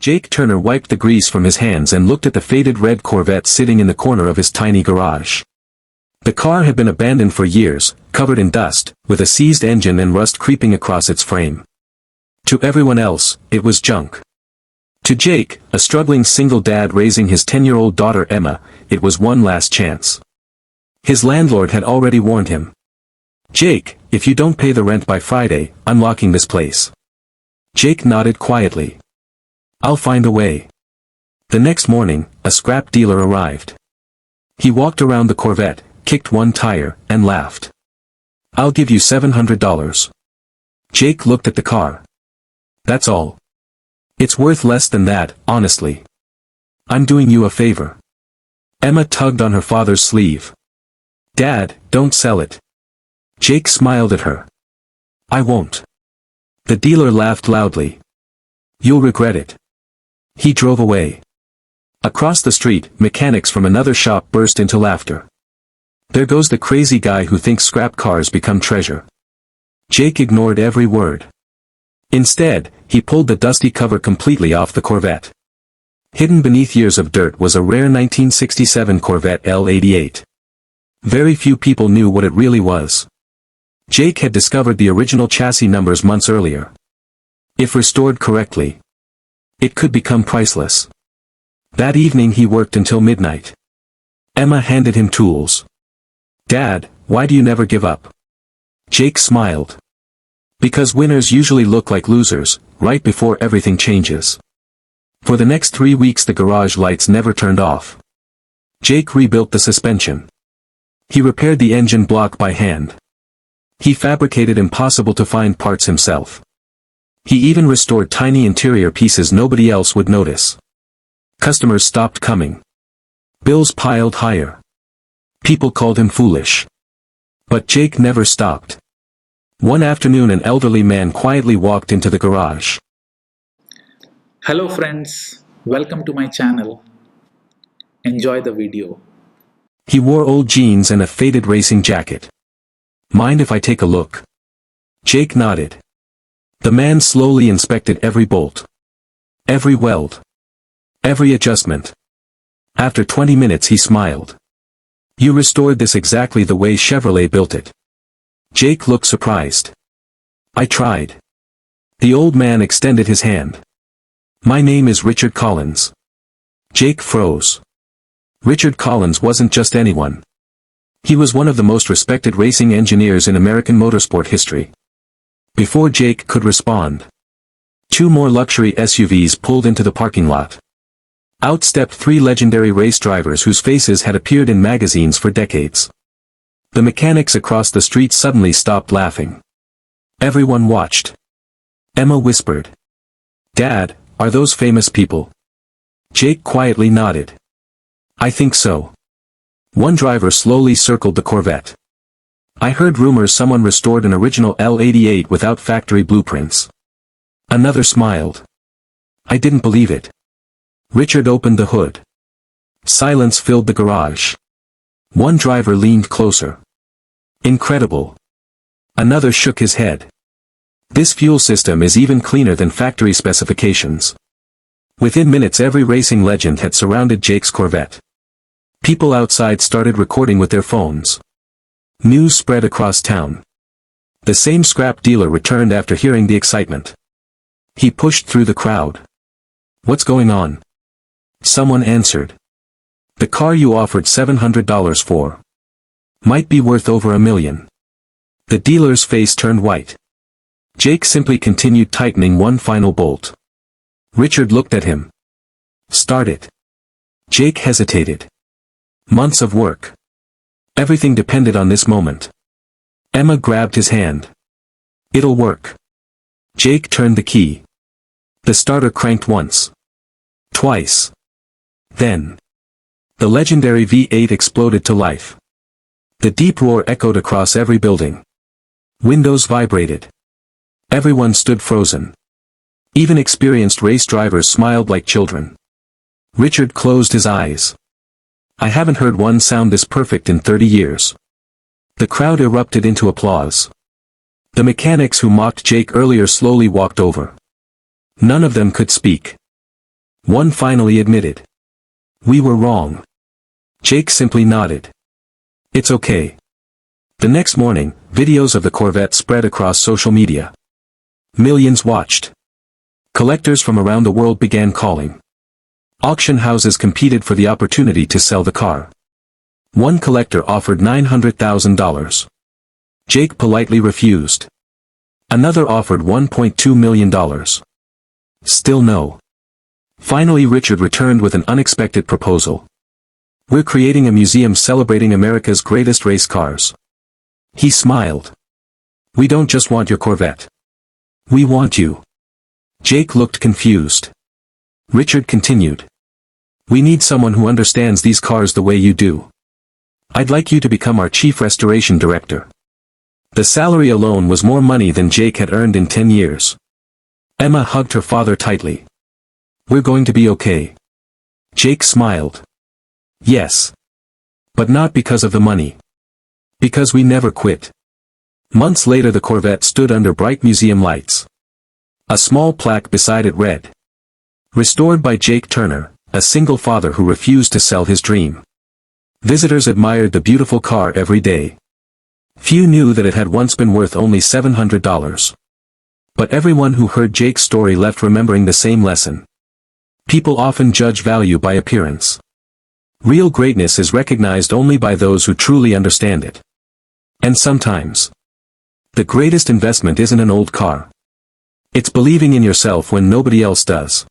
Jake Turner wiped the grease from his hands and looked at the faded red Corvette sitting in the corner of his tiny garage. The car had been abandoned for years, covered in dust, with a seized engine and rust creeping across its frame. To everyone else, it was junk. To Jake, a struggling single dad raising his 10-year-old daughter Emma, it was one last chance. His landlord had already warned him. "Jake, if you don't pay the rent by Friday, I'm locking this place." Jake nodded quietly. "I'll find a way." The next morning, a scrap dealer arrived. He walked around the Corvette, kicked one tire, and laughed. "I'll give you $700. Jake looked at the car. "That's all. It's worth less than that, honestly. I'm doing you a favor." Emma tugged on her father's sleeve. "Dad, don't sell it." Jake smiled at her. "I won't." The dealer laughed loudly. "You'll regret it." He drove away. Across the street, mechanics from another shop burst into laughter. "There goes the crazy guy who thinks scrap cars become treasure." Jake ignored every word. Instead, he pulled the dusty cover completely off the Corvette. Hidden beneath years of dirt was a rare 1967 Corvette L88. Very few people knew what it really was. Jake had discovered the original chassis numbers months earlier. If restored correctly, it could become priceless. That evening he worked until midnight. Emma handed him tools. "Dad, why do you never give up?" Jake smiled. "Because winners usually look like losers, right before everything changes." For the next 3 weeks the garage lights never turned off. Jake rebuilt the suspension. He repaired the engine block by hand. He fabricated impossible-to-find parts himself. He even restored tiny interior pieces nobody else would notice. Customers stopped coming. Bills piled higher. People called him foolish. But Jake never stopped. One afternoon an elderly man quietly walked into the garage. Hello friends, welcome to my channel. Enjoy the video. He wore old jeans and a faded racing jacket. "Mind if I take a look?" Jake nodded. The man slowly inspected every bolt, every weld, every adjustment. After 20 minutes he smiled. "You restored this exactly the way Chevrolet built it." Jake looked surprised. "I tried." The old man extended his hand. "My name is Richard Collins." Jake froze. Richard Collins wasn't just anyone. He was one of the most respected racing engineers in American motorsport history. Before Jake could respond, 2 more luxury SUVs pulled into the parking lot. Out stepped 3 legendary race drivers whose faces had appeared in magazines for decades. The mechanics across the street suddenly stopped laughing. Everyone watched. Emma whispered, "Dad, are those famous people?" Jake quietly nodded. "I think so." One driver slowly circled the Corvette. "I heard rumors someone restored an original L88 without factory blueprints." Another smiled. "I didn't believe it." Richard opened the hood. Silence filled the garage. One driver leaned closer. "Incredible." Another shook his head. "This fuel system is even cleaner than factory specifications." Within minutes every racing legend had surrounded Jake's Corvette. People outside started recording with their phones. News spread across town. The same scrap dealer returned after hearing the excitement. He pushed through the crowd. "What's going on?" Someone answered. "The car you offered $700 for. Might be worth over $1 million." The dealer's face turned white. Jake simply continued tightening one final bolt. Richard looked at him. "Start it." Jake hesitated. Months of work. Everything depended on this moment. Emma grabbed his hand. "It'll work." Jake turned the key. The starter cranked once. Twice. Then, the legendary V8 exploded to life. The deep roar echoed across every building. Windows vibrated. Everyone stood frozen. Even experienced race drivers smiled like children. Richard closed his eyes. "I haven't heard one sound this perfect in 30 years." The crowd erupted into applause. The mechanics who mocked Jake earlier slowly walked over. None of them could speak. One finally admitted. We were wrong. Jake simply nodded. It's okay. The next morning, videos of the Corvette spread across social media. Millions watched. Collectors from around the world began calling. Auction houses competed for the opportunity to sell the car. One collector offered $900,000. Jake politely refused. Another offered $1.2 million. Still no. Finally Richard returned with an unexpected proposal. We're creating a museum celebrating America's greatest race cars. He smiled. We don't just want your Corvette. We want you. Jake looked confused. Richard continued. We need someone who understands these cars the way you do. I'd like you to become our chief restoration director. The salary alone was more money than Jake had earned in 10 years. Emma hugged her father tightly. We're going to be okay. Jake smiled. Yes. But not because of the money. Because we never quit. Months later the Corvette stood under bright museum lights. A small plaque beside it read. Restored by Jake Turner, a single father who refused to sell his dream. Visitors admired the beautiful car every day. Few knew that it had once been worth only $700. But everyone who heard Jake's story left remembering the same lesson. People often judge value by appearance. Real greatness is recognized only by those who truly understand it. And sometimes, the greatest investment isn't an old car. It's believing in yourself when nobody else does.